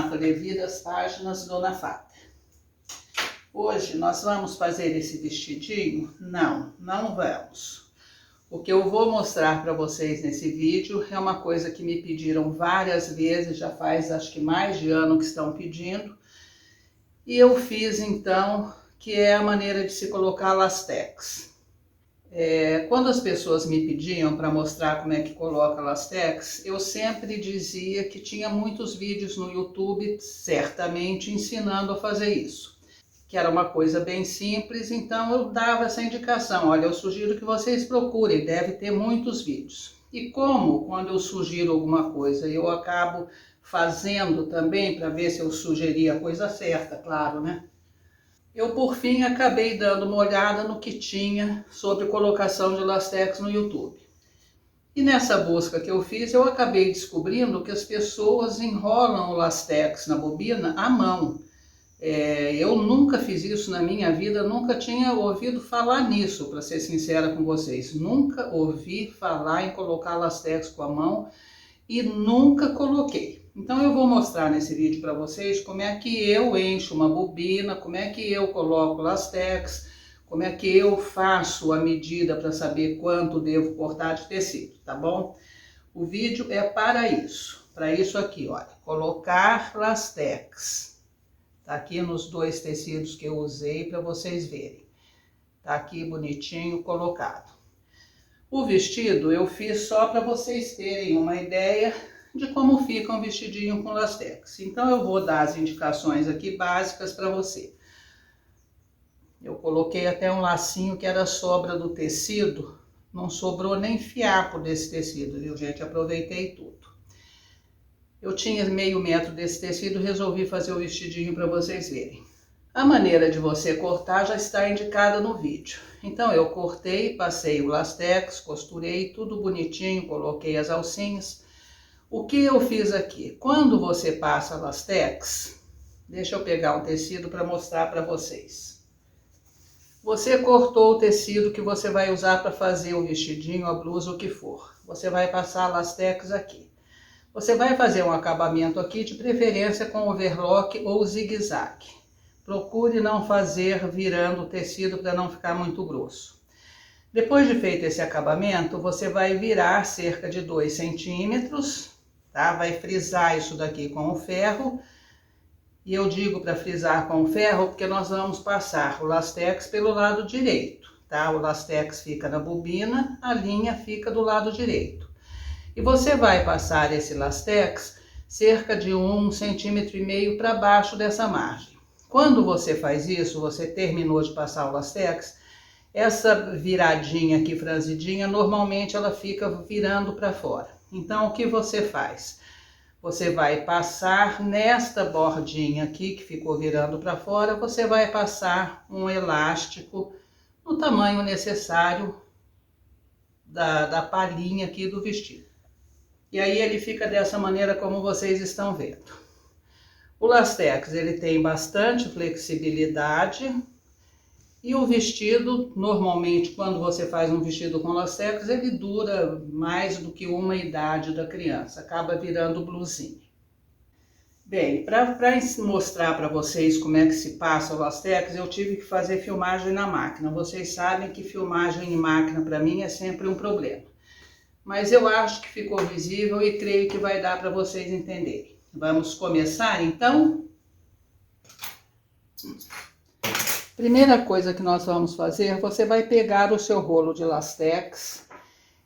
Renata Levi, das páginas Dona Fábia. Hoje nós vamos fazer esse vestidinho? Não vamos. O que eu vou mostrar para vocês nesse vídeo é uma coisa que me pediram várias vezes, já faz acho que mais de ano que estão pedindo. E eu fiz então, que é a maneira de se colocar lastex. Quando as pessoas me pediam para mostrar como é que coloca lastex, eu sempre dizia que tinha muitos vídeos no YouTube, certamente, ensinando a fazer isso. Que era uma coisa bem simples, então eu dava essa indicação. Olha, eu sugiro que vocês procurem, deve ter muitos vídeos. E como, quando eu sugiro alguma coisa, eu acabo fazendo também, para ver se eu sugeri a coisa certa, claro, né? Eu, por fim, acabei dando uma olhada no que tinha sobre colocação de lastex no YouTube. E nessa busca que eu fiz, eu acabei descobrindo que as pessoas enrolam o lastex na bobina à mão. Eu nunca fiz isso na minha vida, nunca tinha ouvido falar nisso, para ser sincera com vocês. Nunca ouvi falar em colocar lastex com a mão e nunca coloquei. Então eu vou mostrar nesse vídeo para vocês como é que eu encho uma bobina, como é que eu coloco lastex, como é que eu faço a medida para saber quanto devo cortar de tecido, tá bom? O vídeo é para isso aqui, olha, colocar lastex. Tá aqui nos dois tecidos que eu usei para vocês verem. Tá aqui bonitinho colocado. O vestido eu fiz só para vocês terem uma ideia de como fica um vestidinho com lastex. Então eu vou dar as indicações aqui básicas para você. Eu coloquei até um lacinho que era sobra do tecido, não sobrou nem fiapo desse tecido, viu gente? Aproveitei tudo. Eu tinha meio metro desse tecido, resolvi fazer o vestidinho para vocês verem. A maneira de você cortar já está indicada no vídeo. Então eu cortei, passei o lastex, costurei tudo bonitinho, coloquei as alcinhas. O que eu fiz aqui? Quando você passa lastex, deixa eu pegar um tecido para mostrar para vocês. Você cortou o tecido que você vai usar para fazer o vestidinho, a blusa, o que for. Você vai passar lastex aqui. Você vai fazer um acabamento aqui, de preferência com overlock ou zigue-zague. Procure não fazer virando o tecido para não ficar muito grosso. Depois de feito esse acabamento, você vai virar cerca de 2 centímetros. Tá? Vai frisar isso daqui com o ferro. E eu digo para frisar com o ferro porque nós vamos passar o lastex pelo lado direito. Tá? O lastex fica na bobina, a linha fica do lado direito. E você vai passar esse lastex cerca de 1,5 centímetros para baixo dessa margem. Quando você faz isso, você terminou de passar o lastex, essa viradinha aqui franzidinha, normalmente ela fica virando para fora. Então, o que você faz? Você vai passar nesta bordinha aqui, que ficou virando para fora, você vai passar um elástico no tamanho necessário da palhinha aqui do vestido. E aí ele fica dessa maneira como vocês estão vendo. O lastex, ele tem bastante flexibilidade. E o vestido, normalmente, quando você faz um vestido com lastex, ele dura mais do que uma idade da criança, acaba virando blusinha. Bem, para mostrar para vocês como é que se passa o lastex, eu tive que fazer filmagem na máquina. Vocês sabem que filmagem em máquina para mim é sempre um problema. Mas eu acho que ficou visível e creio que vai dar para vocês entenderem. Vamos começar então? Primeira coisa que nós vamos fazer, você vai pegar o seu rolo de lastex.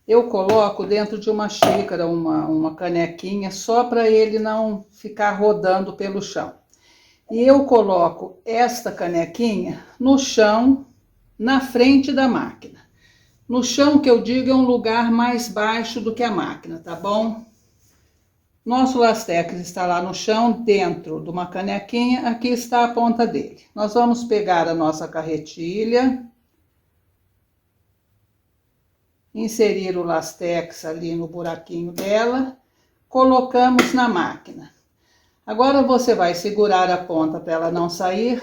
Eu coloco dentro de uma xícara, uma canequinha, só para ele não ficar rodando pelo chão. E eu coloco esta canequinha no chão, na frente da máquina. No chão, que eu digo, é um lugar mais baixo do que a máquina, tá bom? Nosso lastex está lá no chão, dentro de uma canequinha, aqui está a ponta dele. Nós vamos pegar a nossa carretilha, inserir o lastex ali no buraquinho dela, colocamos na máquina. Agora você vai segurar a ponta para ela não sair.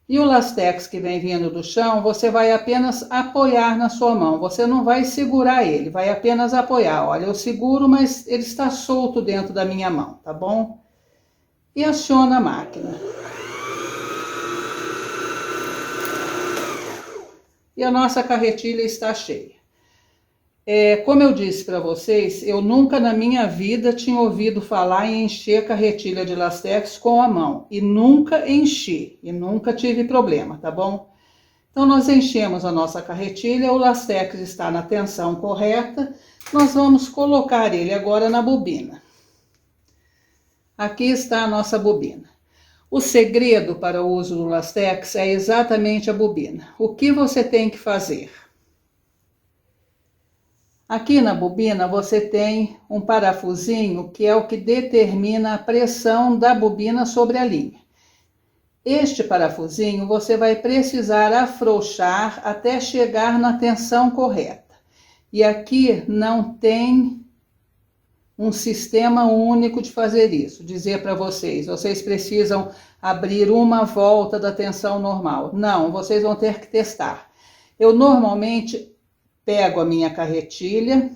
E o lastex que vem vindo do chão, você vai apenas apoiar na sua mão. Você não vai segurar ele, vai apenas apoiar. Olha, eu seguro, mas ele está solto dentro da minha mão, tá bom? e aciona a máquina. E a nossa carretilha está cheia. Como eu disse para vocês, eu nunca na minha vida tinha ouvido falar em encher carretilha de Lastex com a mão. E nunca enchi, e nunca tive problema, tá bom? Então nós enchemos a nossa carretilha, o Lastex está na tensão correta, nós vamos colocar ele agora na bobina. Aqui está a nossa bobina. O segredo para o uso do Lastex é exatamente a bobina. O que você tem que fazer? Aqui na bobina você tem um parafusinho que é o que determina a pressão da bobina sobre a linha. Este parafusinho você vai precisar afrouxar até chegar na tensão correta. E aqui não tem um sistema único de fazer isso. Dizer para vocês precisam abrir uma volta da tensão normal. Não, vocês vão ter que testar. Eu normalmente pego a minha carretilha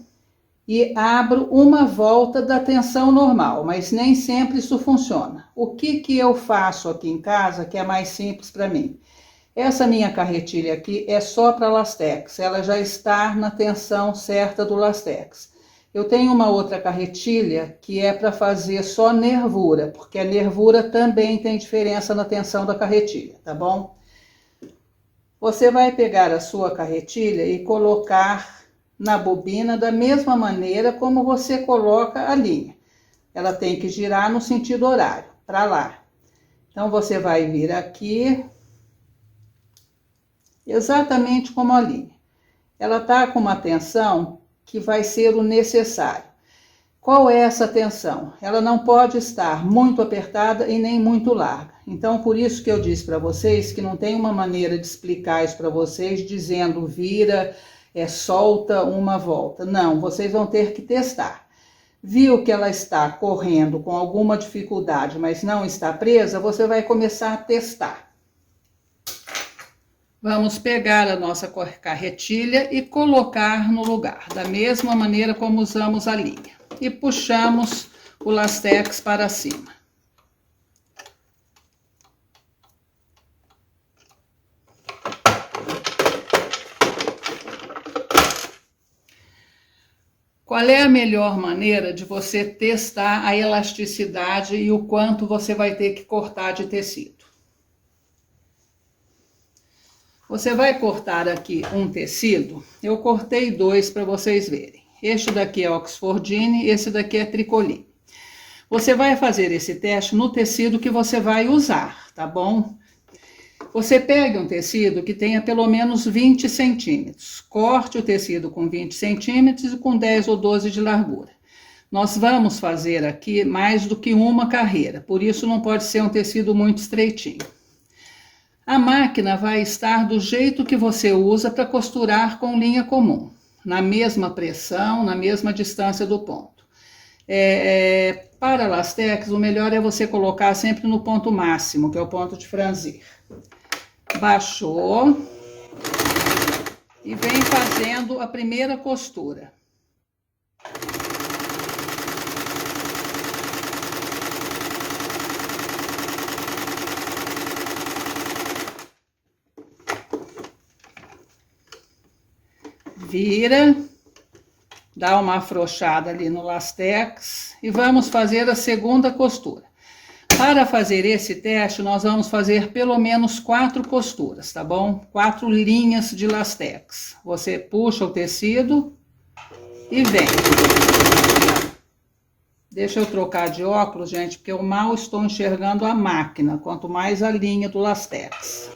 e abro uma volta da tensão normal, mas nem sempre isso funciona. O que eu faço aqui em casa que é mais simples para mim? Essa minha carretilha aqui é só para Lastex, ela já está na tensão certa do Lastex. Eu tenho uma outra carretilha que é para fazer só nervura, porque a nervura também tem diferença na tensão da carretilha, tá bom? Você vai pegar a sua carretilha e colocar na bobina da mesma maneira como você coloca a linha. Ela tem que girar no sentido horário, para lá. Então você vai vir aqui, exatamente como a linha. Ela está com uma tensão que vai ser o necessário. Qual é essa tensão? Ela não pode estar muito apertada e nem muito larga. Então, por isso que eu disse para vocês que não tem uma maneira de explicar isso para vocês dizendo vira, solta uma volta. Não, vocês vão ter que testar. Viu que ela está correndo com alguma dificuldade, mas não está presa, você vai começar a testar. Vamos pegar a nossa carretilha e colocar no lugar, da mesma maneira como usamos a linha. E puxamos o Lastex para cima. Qual é a melhor maneira de você testar a elasticidade e o quanto você vai ter que cortar de tecido? Você vai cortar aqui um tecido, eu cortei 2 para vocês verem. Este daqui é Oxfordine, esse daqui é Tricoline. Você vai fazer esse teste no tecido que você vai usar, tá bom? Você pega um tecido que tenha pelo menos 20 centímetros. Corte o tecido com 20 centímetros e com 10 ou 12 de largura. Nós vamos fazer aqui mais do que uma carreira, por isso não pode ser um tecido muito estreitinho. A máquina vai estar do jeito que você usa para costurar com linha comum, na mesma pressão, na mesma distância do ponto. Para Lastex, o melhor é você colocar sempre no ponto máximo, que é o ponto de franzir. Baixou e vem fazendo a primeira costura. Vira, dá uma afrouxada ali no Lastex e vamos fazer a segunda costura. Para fazer esse teste, nós vamos fazer pelo menos 4 costuras, tá bom? 4 linhas de Lastex. Você puxa o tecido e vem. Deixa eu trocar de óculos, gente, porque eu mal estou enxergando a máquina, quanto mais a linha do Lastex.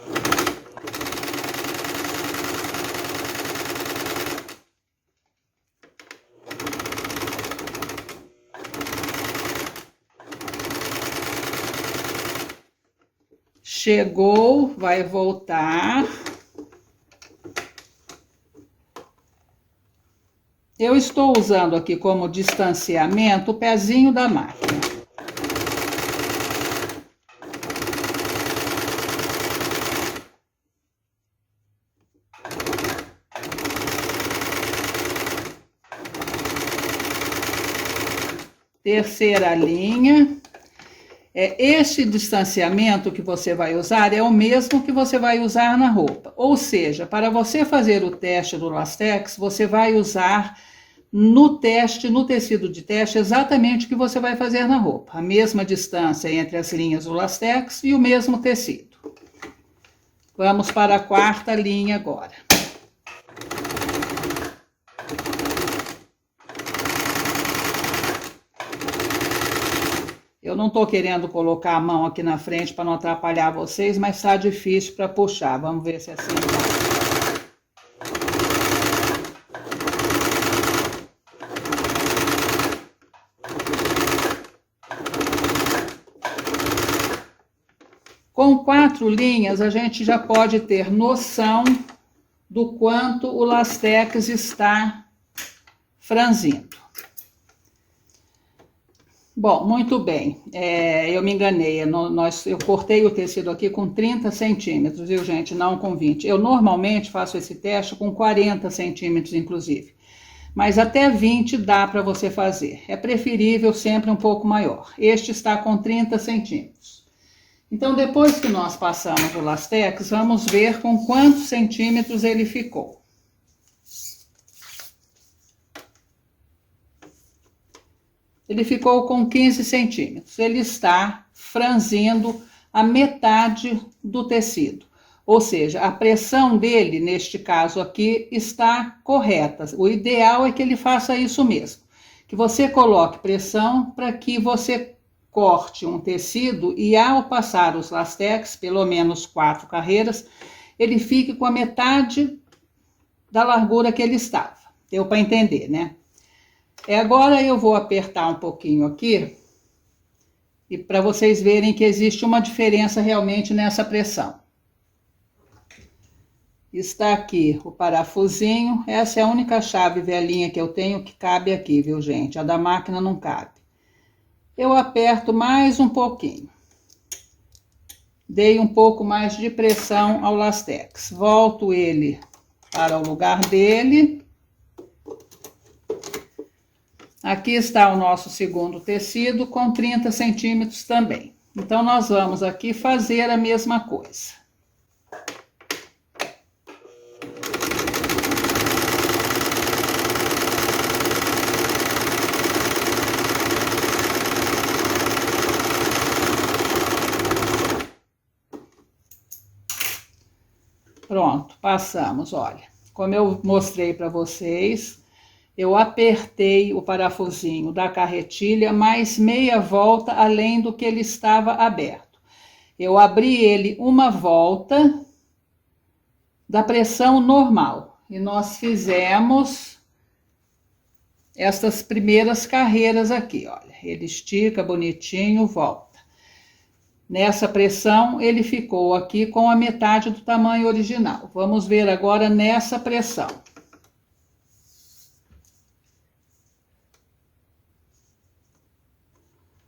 Chegou, vai voltar. Eu estou usando aqui como distanciamento o pezinho da máquina. Terceira linha. Este distanciamento que você vai usar é o mesmo que você vai usar na roupa. Ou seja, para você fazer o teste do Lastex, você vai usar no tecido de teste, exatamente o que você vai fazer na roupa. A mesma distância entre as linhas do Lastex e o mesmo tecido. Vamos para a quarta linha agora. Eu não estou querendo colocar a mão aqui na frente para não atrapalhar vocês, mas está difícil para puxar. Vamos ver se é assim vai. Com 4 linhas, a gente já pode ter noção do quanto o Lastex está franzindo. Bom, muito bem, eu me enganei, eu cortei o tecido aqui com 30 centímetros, viu gente, não com 20. Eu normalmente faço esse teste com 40 centímetros, inclusive. Mas até 20 dá para você fazer. É preferível sempre um pouco maior. Este está com 30 centímetros. Então, depois que nós passamos o Lastex, vamos ver com quantos centímetros ele ficou. Ele ficou com 15 centímetros. Ele está franzindo a metade do tecido. Ou seja, a pressão dele, neste caso aqui, está correta. O ideal é que ele faça isso mesmo. Que você coloque pressão para que você corte um tecido e ao passar os Lastex, pelo menos 4 carreiras, ele fique com a metade da largura que ele estava. Deu para entender, né? Agora eu vou apertar um pouquinho aqui e para vocês verem que existe uma diferença realmente nessa pressão. Está aqui o parafusinho, essa é a única chave velhinha que eu tenho que cabe aqui, viu gente? A da máquina não cabe. Eu aperto mais um pouquinho. Dei um pouco mais de pressão ao Lastex. Volto ele para o lugar dele. Aqui está o nosso segundo tecido com 30 centímetros também. Então, nós vamos aqui fazer a mesma coisa. Pronto, passamos, olha. Como eu mostrei para vocês, eu apertei o parafusinho da carretilha mais meia volta além do que ele estava aberto. Eu abri ele uma volta da pressão normal. E nós fizemos estas primeiras carreiras aqui, olha. Ele estica bonitinho, volta. Nessa pressão, ele ficou aqui com a metade do tamanho original. Vamos ver agora nessa pressão.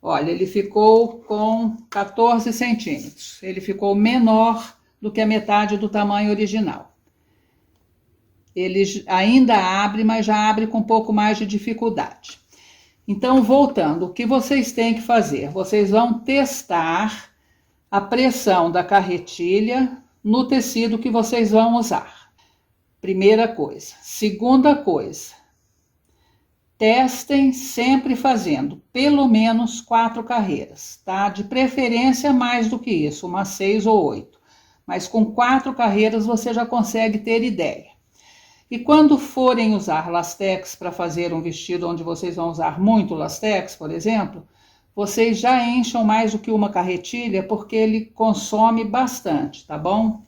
Olha, ele ficou com 14 centímetros. Ele ficou menor do que a metade do tamanho original. Ele ainda abre, mas já abre com um pouco mais de dificuldade. Então, voltando, o que vocês têm que fazer? Vocês vão testar a pressão da carretilha no tecido que vocês vão usar. Primeira coisa. Segunda coisa, testem sempre fazendo pelo menos 4 carreiras, tá? De preferência mais do que isso, umas 6 ou 8. Mas com 4 carreiras você já consegue ter ideia. E quando forem usar Lastex para fazer um vestido onde vocês vão usar muito Lastex, por exemplo, vocês já encham mais do que uma carretilha, porque ele consome bastante, tá bom?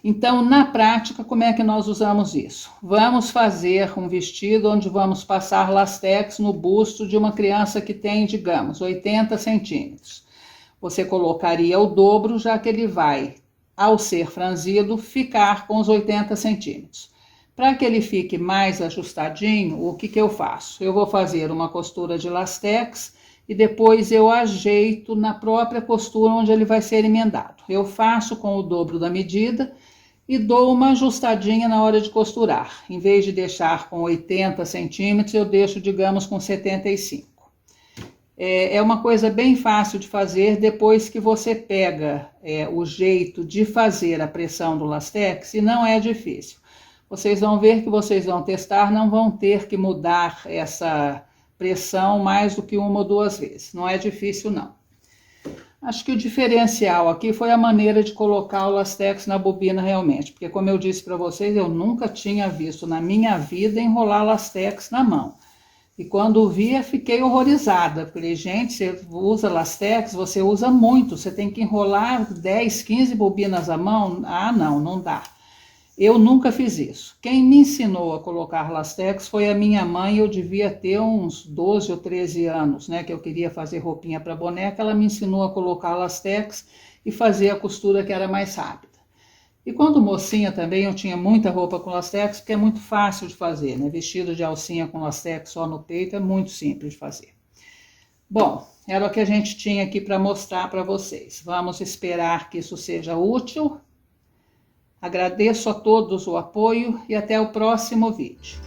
Então, na prática, como é que nós usamos isso? Vamos fazer um vestido onde vamos passar Lastex no busto de uma criança que tem, digamos, 80 centímetros. Você colocaria o dobro, já que ele vai, ao ser franzido, ficar com os 80 centímetros. Para que ele fique mais ajustadinho, o que eu faço? Eu vou fazer uma costura de Lastex e depois eu ajeito na própria costura onde ele vai ser emendado. Eu faço com o dobro da medida e dou uma ajustadinha na hora de costurar. Em vez de deixar com 80 centímetros, eu deixo, digamos, com 75. É uma coisa bem fácil de fazer depois que você pega o jeito de fazer a pressão do Lastex, e não é difícil. Vocês vão ver que vocês vão testar, não vão ter que mudar essa pressão mais do que uma ou duas vezes. Não é difícil, não. Acho que o diferencial aqui foi a maneira de colocar o Lastex na bobina realmente, porque como eu disse para vocês, eu nunca tinha visto na minha vida enrolar Lastex na mão. E quando vi, fiquei horrorizada. Falei, gente, você usa Lastex, você usa muito, você tem que enrolar 10, 15 bobinas à mão? Ah, não dá. Eu nunca fiz isso. Quem me ensinou a colocar Lastex foi a minha mãe. Eu devia ter uns 12 ou 13 anos, né? Que eu queria fazer roupinha para boneca. Ela me ensinou a colocar Lastex e fazer a costura que era mais rápida. E quando mocinha também eu tinha muita roupa com Lastex, porque é muito fácil de fazer, né? Vestido de alcinha com Lastex só no peito é muito simples de fazer. Bom, era o que a gente tinha aqui para mostrar para vocês. Vamos esperar que isso seja útil. Agradeço a todos o apoio e até o próximo vídeo.